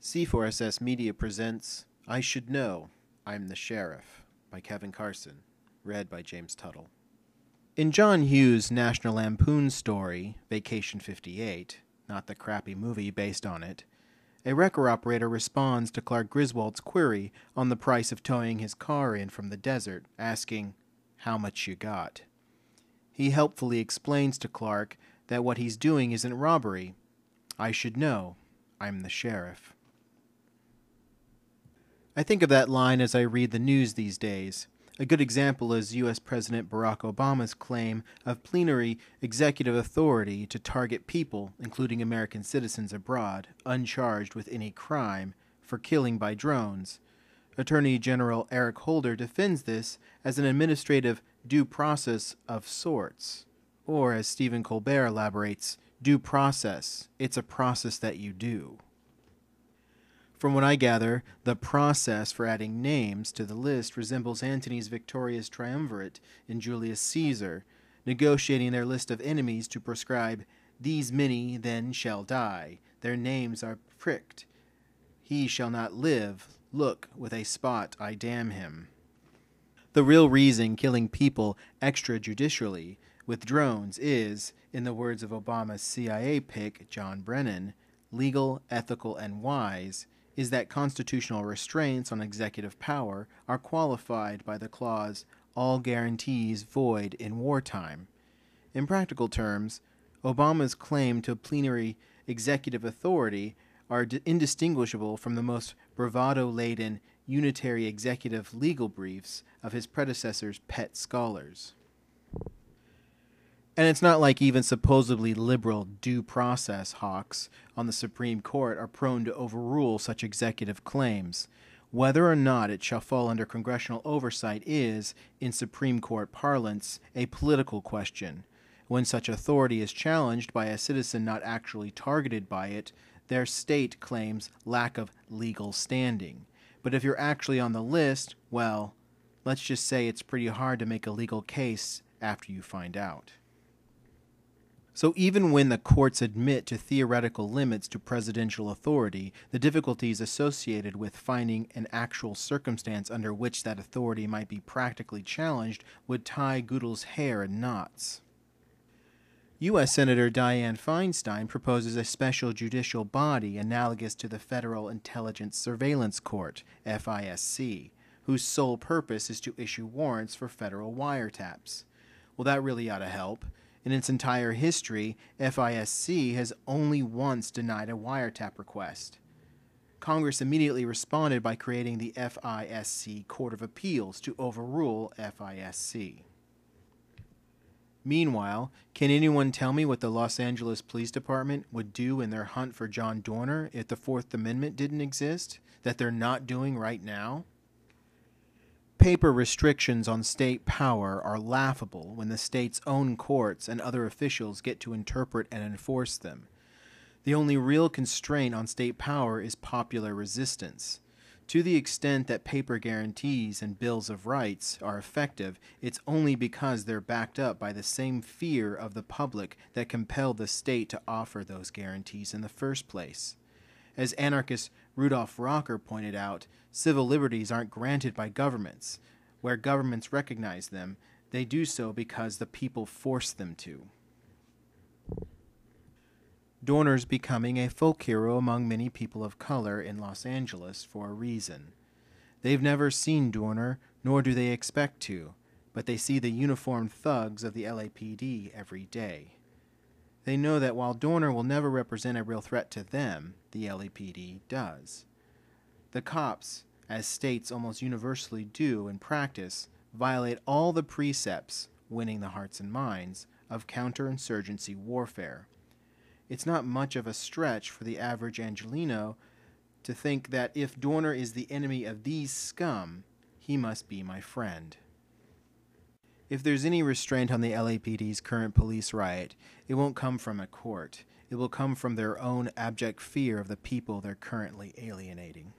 C4SS Media presents I Should Know, I'm the Sheriff by Kevin Carson, read by James Tuttle. In John Hughes' National Lampoon story, Vacation 58, not the crappy movie based on it, a wrecker operator responds to Clark Griswold's query on the price of towing his car in from the desert, asking, "How much you got?" He helpfully explains to Clark that what he's doing isn't robbery. I should know, I'm the sheriff. I think of that line as I read the news these days. A good example is U.S. President Barack Obama's claim of plenary executive authority to target people, including American citizens abroad, uncharged with any crime, for killing by drones. Attorney General Eric Holder defends this as an administrative due process of sorts. Or, as Stephen Colbert elaborates, due process. It's a process that you do. From what I gather, the process for adding names to the list resembles Antony's victorious triumvirate in Julius Caesar, negotiating their list of enemies to prescribe, "These many then shall die. Their names are pricked. He shall not live. Look, with a spot I damn him." The real reason killing people extrajudicially with drones is, in the words of Obama's CIA pick, John Brennan, legal, ethical, and wise, is that constitutional restraints on executive power are qualified by the clause, all guarantees void in wartime. In practical terms, Obama's claim to plenary executive authority are indistinguishable from the most bravado-laden Unitary Executive legal briefs of his predecessor's pet scholars. And it's not like even supposedly liberal due process hawks on the Supreme Court are prone to overrule such executive claims. Whether or not it shall fall under congressional oversight is, in Supreme Court parlance, a political question. When such authority is challenged by a citizen not actually targeted by it, their state claims lack of legal standing. But if you're actually on the list, well, let's just say it's pretty hard to make a legal case after you find out. So even when the courts admit to theoretical limits to presidential authority, the difficulties associated with finding an actual circumstance under which that authority might be practically challenged would tie Goodell's hair in knots. U.S. Senator Dianne Feinstein proposes a special judicial body analogous to the Federal Intelligence Surveillance Court, FISC, whose sole purpose is to issue warrants for federal wiretaps. Well, that really ought to help. In its entire history, FISC has only once denied a wiretap request. Congress immediately responded by creating the FISC Court of Appeals to overrule FISC. Meanwhile, can anyone tell me what the Los Angeles Police Department would do in their hunt for John Dorner if the Fourth Amendment didn't exist, that they're not doing right now? Paper restrictions on state power are laughable when the state's own courts and other officials get to interpret and enforce them. The only real constraint on state power is popular resistance. To the extent that paper guarantees and bills of rights are effective, it's only because they're backed up by the same fear of the public that compelled the state to offer those guarantees in the first place. As anarchist Rudolf Rocker pointed out, civil liberties aren't granted by governments. Where governments recognize them, they do so because the people force them to. Dorner's becoming a folk hero among many people of color in Los Angeles for a reason. They've never seen Dorner, nor do they expect to, but they see the uniformed thugs of the LAPD every day. They know that while Dorner will never represent a real threat to them, the LAPD does. The cops, as states almost universally do in practice, violate all the precepts, winning the hearts and minds, of counterinsurgency warfare. It's not much of a stretch for the average Angelino to think that if Dorner is the enemy of these scum, he must be my friend. If there's any restraint on the LAPD's current police riot, it won't come from a court. It will come from their own abject fear of the people they're currently alienating.